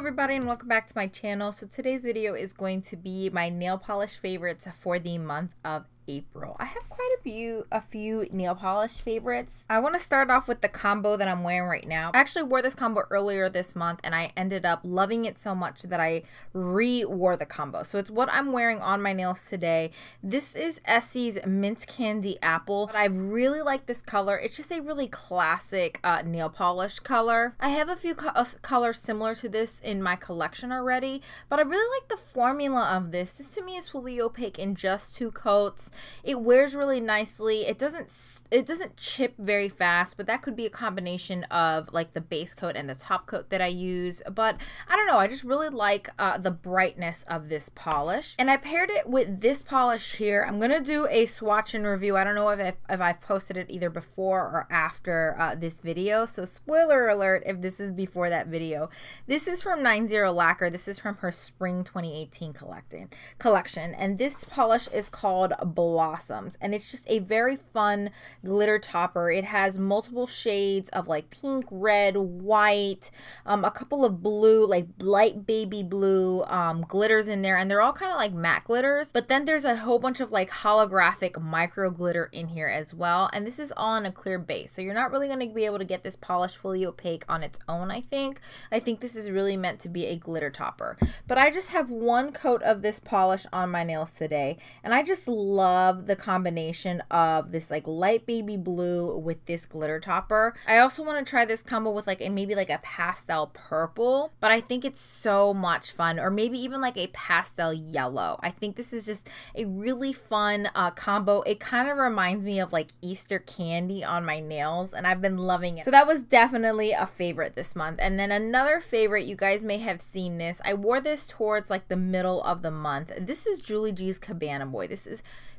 everybody, and welcome back to my channel. So today's video is going to be my nail polish favorites for the month of April. I have quite a few nail polish favorites. I want to start off with the combo that I'm wearing right now. I actually wore this combo earlier this month and I ended up loving it so much that I re-wore the combo. So it's what I'm wearing on my nails today. This is Essie's Mint Candy Apple. But I really like this color. It's just a really classic nail polish color. I have a few colors similar to this in my collection already, but I really like the formula of this. This to me is fully opaque in just 2 coats. It wears really nicely. It doesn't chip very fast, but that could be a combination of like the base coat and the top coat that I use. But I don't know, I just really like the brightness of this polish. And I paired it with this polish here. I'm gonna do a swatch and review. I don't know if I've posted it either before or after this video. So spoiler alert if this is before that video. This is from 90 Lacquer. This is from her Spring 2018 collection. And this polish is called Blossoms, and it's just a very fun glitter topper. It has multiple shades of like pink, red, white, a couple of blue, like light baby blue glitters in there, and they're all kind of like matte glitters, but then there's a whole bunch of like holographic micro glitter in here as well. And this is all in a clear base, so you're not really going to be able to get this polish fully opaque on its own. I think this is really meant to be a glitter topper, but I just have 1 coat of this polish on my nails today, and I just love the combination of this like light baby blue with this glitter topper. I also want to try this combo with like maybe like a pastel purple, but I think it's so much fun, or maybe even like a pastel yellow. I think this is just a really fun combo. It kind of reminds me of like Easter candy on my nails, and I've been loving it. So that was definitely a favorite this month. And then another favorite, you guys may have seen this. I wore this towards like the middle of the month. This is G's Cabana Boy.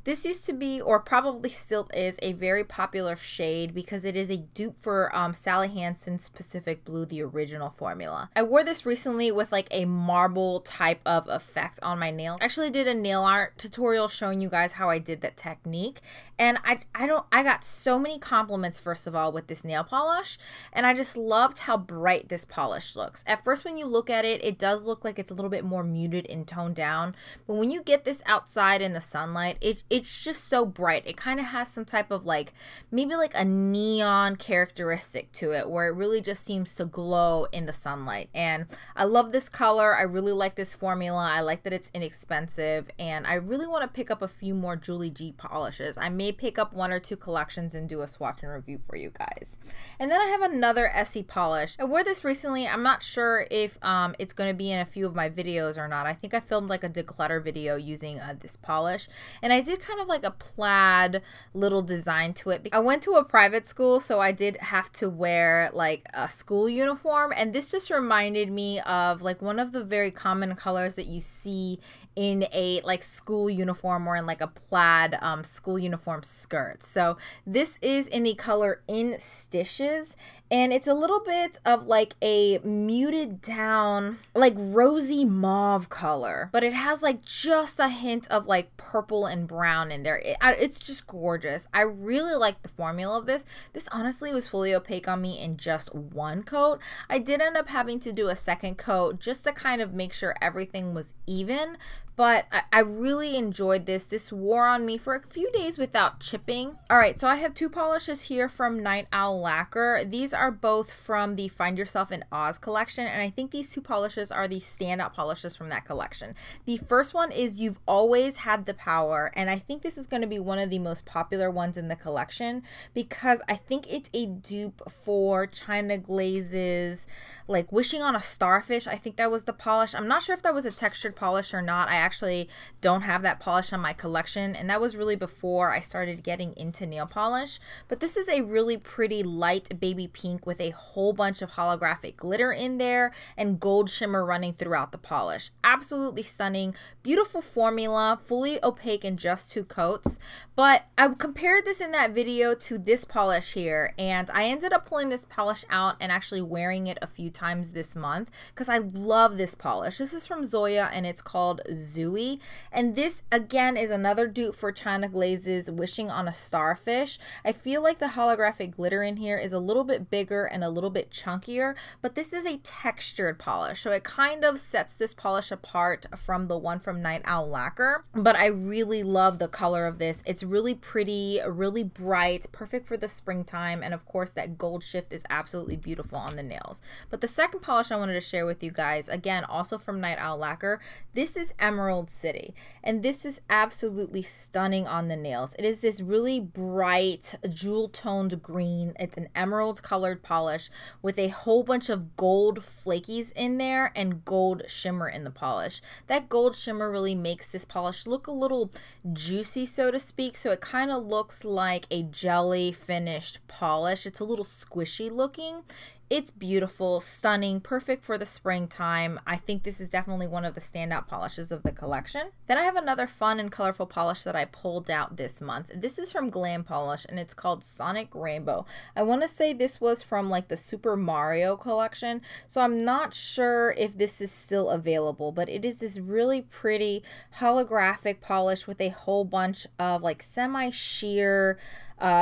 This used to be, or probably still is, a very popular shade because it is a dupe for Sally Hansen's Pacific Blue, the original formula. I wore this recently with like a marble type of effect on my nails. I actually did a nail art tutorial showing you guys how I did that technique, and I got so many compliments first of all with this nail polish, and I just loved how bright this polish looks. At first when you look at it, it does look like it's a little bit more muted and toned down, but when you get this outside in the sunlight, it's just so bright. It kind of has some type of like, maybe like a neon characteristic to it where it really just seems to glow in the sunlight. And I love this color. I really like this formula. I like that it's inexpensive, and I really want to pick up a few more Julie G polishes. I may pick up 1 or 2 collections and do a swatch and review for you guys. And then I have another Essie polish. I wore this recently. I'm not sure if it's going to be in a few of my videos or not. I think I filmed like a declutter video using this polish, and I did kind of like a plaid little design to it. I went to a private school, so I did have to wear like a school uniform, and this just reminded me of like one of the very common colors that you see in a like school uniform or in like a plaid school uniform skirt. So this is in the color In Stitches, and it's a little bit of like a muted down like rosy mauve color, but it has like just a hint of like purple and brown in there. It's just gorgeous. I really like the formula of this. This honestly was fully opaque on me in just 1 coat. I did end up having to do a 2nd coat just to kind of make sure everything was even, but I really enjoyed this. This wore on me for a few days without chipping. All right, so I have 2 polishes here from Night Owl Lacquer. These are both from the Find Yourself in Oz collection, and I think these 2 polishes are the standout polishes from that collection. The first one is You've Always Had the Power, and I think this is going to be one of the most popular ones in the collection because I think it's a dupe for China Glaze's like Wishing on a Starfish. I think that was the polish. I'm not sure if that was a textured polish or not. I actually don't have that polish on my collection, and that was really before I started getting into nail polish. But this is a really pretty light baby pink with a whole bunch of holographic glitter in there and gold shimmer running throughout the polish. Absolutely stunning, beautiful formula, fully opaque in just just 2 coats. But I compared this in that video to this polish here, and I ended up pulling this polish out and actually wearing it a few times this month because I love this polish. This is from Zoya and it's called Zooey, and this again is another dupe for China Glaze's Wishing on a Starfish. I feel like the holographic glitter in here is a little bit bigger and a little bit chunkier, but this is a textured polish, so it kind of sets this polish apart from the one from Night Owl Lacquer. But I really love the color of this. It's really pretty, really bright, perfect for the springtime, and of course that gold shift is absolutely beautiful on the nails. But the second polish I wanted to share with you guys, again also from Night Owl Lacquer, this is Emerald City, and this is absolutely stunning on the nails. It is this really bright jewel toned green. It's an emerald colored polish with a whole bunch of gold flakies in there and gold shimmer in the polish. That gold shimmer really makes this polish look a little juicy, so to speak, so it kind of looks like a jelly finished polish. It's a little squishy looking. It's beautiful, stunning, perfect for the springtime. I think this is definitely one of the standout polishes of the collection. Then I have another fun and colorful polish that I pulled out this month. This is from Glam Polish and it's called Sonic Rainbow. I want to say this was from like the Super Mario collection, so I'm not sure if this is still available, but it is this really pretty holographic polish with a whole bunch of like semi-sheer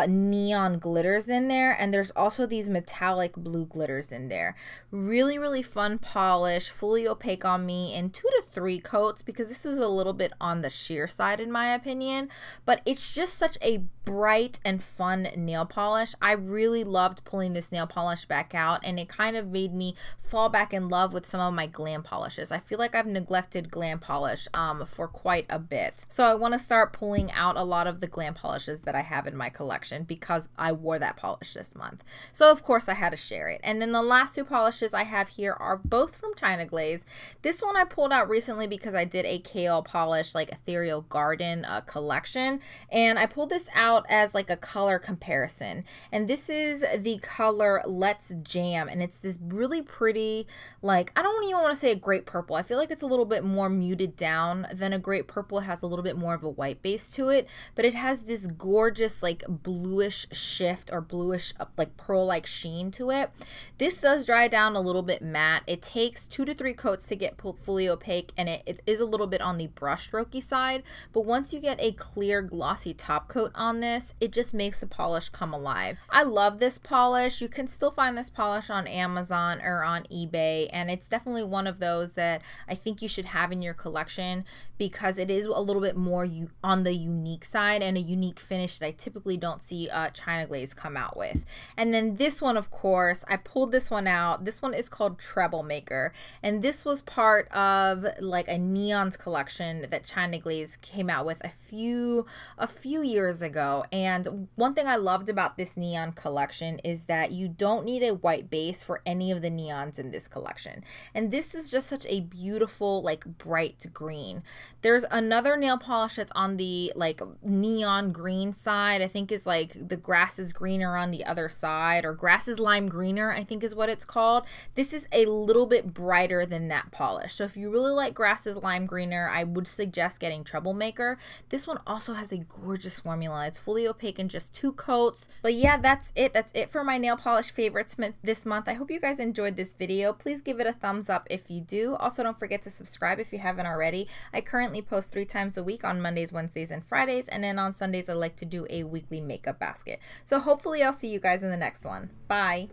neon glitters in there, and there's also these metallic blue glitters in there. Really fun polish, fully opaque on me in 2 to 3 coats because this is a little bit on the sheer side in my opinion, but it's just such a bright and fun nail polish. I really loved pulling this nail polish back out, and it kind of made me fall back in love with some of my Glam polishes. I feel like I've neglected Glam polish for quite a bit, so I want to start pulling out a lot of the Glam polishes that I have in my collection because I wore that polish this month. So of course I had to share it. And then the last 2 polishes I have here are both from China Glaze. This one I pulled out recently because I did a kale polish like ethereal garden collection, and I pulled this out as like a color comparison, and this is the color Let's Jam, and it's this really pretty, like, I don't even want to say a grape purple. I feel like it's a little bit more muted down than a grape purple. It has a little bit more of a white base to it, but it has this gorgeous like bluish shift or bluish like pearl like sheen to it. This does dry down a little bit matte. It takes 2 to 3 coats to get fully opaque, and it is a little bit on the brush strokey side, but once you get a clear glossy top coat on this, it just makes the polish come alive. I love this polish. You can still find this polish on Amazon or on eBay, and it's definitely one of those that I think you should have in your collection because it is a little bit more on the unique side and a unique finish that I typically don't see China Glaze come out with. And then this one, of course, I pulled this one out. This one is called Treble Maker, and this was part of like a neons collection that China Glaze came out with a few years ago. And one thing I loved about this neon collection is that you don't need a white base for any of the neons in this collection, and this is just such a beautiful like bright green. There's another nail polish that's on the like neon green side. I think is like the grass is greener on the other side, or grass is lime greener, I think is what it's called. This is a little bit brighter than that polish, so if you really like grass is lime greener, I would suggest getting Treble Maker. This one also has a gorgeous formula. It's fully opaque in just 2 coats. But yeah, that's it for my nail polish favorites this month. I hope you guys enjoyed this video. Please give it a thumbs up if you do. Also, don't forget to subscribe if you haven't already. I currently post 3 times a week on Mondays, Wednesdays, and Fridays, and then on Sundays I like to do a weekly makeup basket. So hopefully I'll see you guys in the next one. Bye!